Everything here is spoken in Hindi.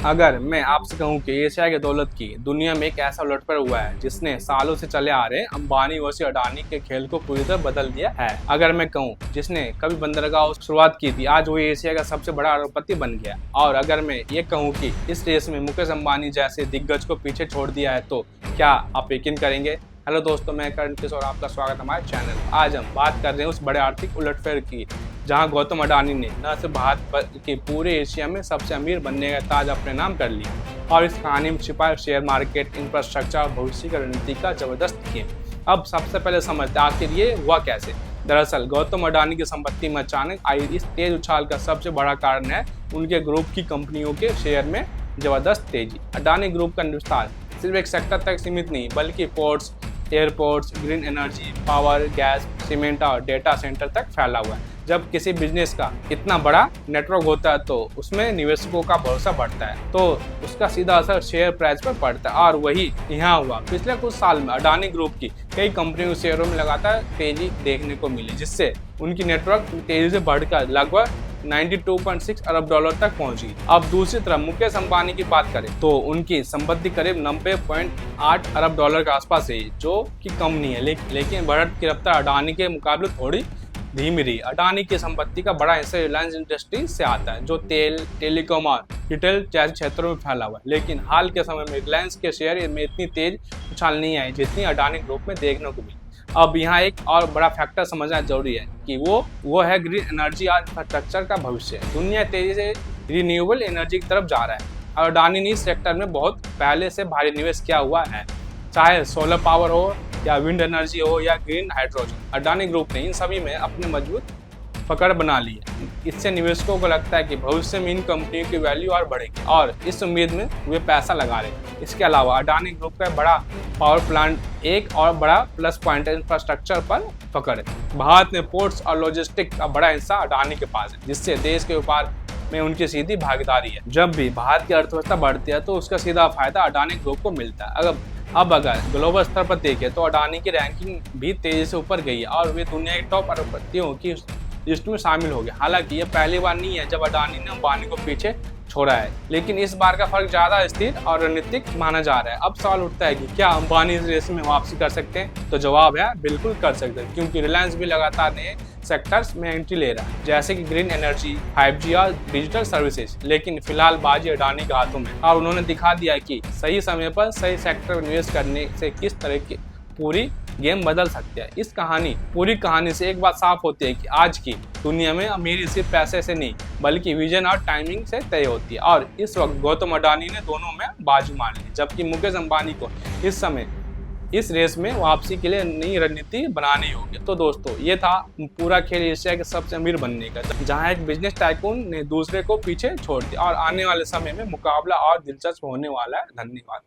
अगर मैं आपसे कहूं कि एशिया की दौलत की दुनिया में एक ऐसा उलटफेर हुआ है जिसने सालों से चले आ रहे अंबानी वर्सेस अडानी के खेल को पूरी तरह बदल दिया है। अगर मैं कहूं जिसने कभी बंदरगाह शुरुआत की थी, आज वो एशिया का सबसे बड़ा अरबपति बन गया। और अगर मैं ये कहूं कि इस रेस में मुकेश अंबानी जैसे दिग्गज को पीछे छोड़ दिया है, तो क्या आप यकीन करेंगे? हेलो दोस्तों, मैं करण किशोर और आपका स्वागत है हमारे चैनल। आज हम बात कर रहे हैं उस बड़े आर्थिक उलटफेर की जहां गौतम अडानी ने न सिर्फ भारत के पूरे एशिया में सबसे अमीर बनने का ताज अपने नाम कर लिया, और इस कहानी में छिपा शेयर मार्केट, इंफ्रास्ट्रक्चर और भविष्य की रणनीति का जबरदस्त खेल। अब सबसे पहले समझते आखिर ये हुआ कैसे। दरअसल गौतम अडानी की संपत्ति में अचानक आई इस तेज उछाल का सबसे बड़ा कारण है उनके ग्रुप की कंपनियों के शेयर में जबरदस्त तेजी। अडानी ग्रुप का विस्तार सिर्फ एक सेक्टर तक सीमित नहीं, बल्कि ports, airports, green energy, power, gas, cement और डेटा सेंटर तक फैला हुआ है। जब किसी बिजनेस का इतना बड़ा नेटवर्क होता है तो उसमें निवेशकों का भरोसा बढ़ता है, तो उसका सीधा असर शेयर प्राइस पर पड़ता है। और वही यहाँ हुआ। पिछले कुछ साल में अडानी ग्रुप की कई कंपनियों के शेयरों में लगातार तेजी देखने को मिली, जिससे उनकी नेटवर्क तेजी से बढ़कर लगभग 92.6 अरब डॉलर तक पहुंची। अब दूसरी तरफ मुकेश अंबानी की बात करें तो उनकी संपत्ति करीब 90.8 अरब डॉलर के आसपास है, जो कि कम नहीं है, लेकिन बढ़त की रफ्तार अडानी के मुकाबले थोड़ी धीमी रही। अडानी की संपत्ति का बड़ा हिस्सा रिलायंस इंडस्ट्री से आता है, जो तेल, टेलीकॉम और रिटेल जैसे क्षेत्रों में फैला हुआ है। लेकिन हाल के समय में रिलायंस के शेयर में इतनी तेज उछाल नहीं आई जितनी अडानी ग्रुप में देखने को मिली। अब यहाँ एक और बड़ा फैक्टर समझना जरूरी है कि वो है ग्रीन एनर्जी और इंफ्रास्ट्रक्चर का भविष्य। दुनिया तेजी से रिन्यूएबल एनर्जी की तरफ जा रहा है, और अडानी ने इस सेक्टर में बहुत पहले से भारी निवेश किया हुआ है, चाहे सोलर पावर हो या विंड एनर्जी हो या ग्रीन हाइड्रोजन। अडानी ग्रुप ने इन सभी में अपने मजबूत पकड़ बना ली है। इससे निवेशकों को लगता है कि भविष्य में इन कंपनियों की वैल्यू और बढ़ेगी, और इस उम्मीद में वे पैसा लगा रहे हैं। इसके अलावा अडानी ग्रुप का बड़ा पावर प्लांट एक और बड़ा प्लस पॉइंट है इंफ्रास्ट्रक्चर पर पकड़ है। भारत में पोर्ट्स और लॉजिस्टिक का बड़ा हिस्सा अडानी के पास है, जिससे देश के व्यापार में उनकी सीधी भागीदारी है। जब भी भारत की अर्थव्यवस्था बढ़ती है तो उसका सीधा फायदा अडानी ग्रुप को मिलता है। अब अगर ग्लोबल स्तर पर देखें तो अडानी की रैंकिंग भी तेजी से ऊपर गई है, और वे दुनिया के टॉप अरबपतियों की लिस्ट में शामिल हो गए। हालांकि ये पहली बार नहीं है जब अडानी ने अंबानी को पीछे छोड़ा है, लेकिन इस बार का फर्क ज्यादा स्थिर और रणनीतिक माना जा रहा है। अब सवाल उठता है कि क्या अंबानी इस रेस में वापसी कर सकते हैं? तो जवाब है बिल्कुल कर सकते हैं, क्योंकि रिलायंस भी लगातार नए सेक्टर्स में एंट्री ले रहा है, जैसे कि ग्रीन एनर्जी, 5G और डिजिटल सर्विसेज। लेकिन फिलहाल बाजी अडानी के हाथों में, और उन्होंने दिखा दिया कि सही समय पर सही सेक्टर में निवेश करने से किस तरह की पूरी गेम बदल सकती है। इस पूरी कहानी से एक बात साफ होती है कि आज की दुनिया में अमीरी सिर्फ पैसे से नहीं, बल्कि विजन और टाइमिंग से तय होती है। और इस वक्त गौतम अडानी ने दोनों में बाजू मार ली, जबकि मुकेश अंबानी को इस समय इस रेस में वापसी के लिए नई रणनीति बनानी होगी। तो दोस्तों, ये था पूरा खेल एशिया के सबसे अमीर बनने का, जहां एक बिजनेस टाइकून ने दूसरे को पीछे छोड़ दिया, और आने वाले समय में मुकाबला और दिलचस्प होने वाला है। धन्यवाद।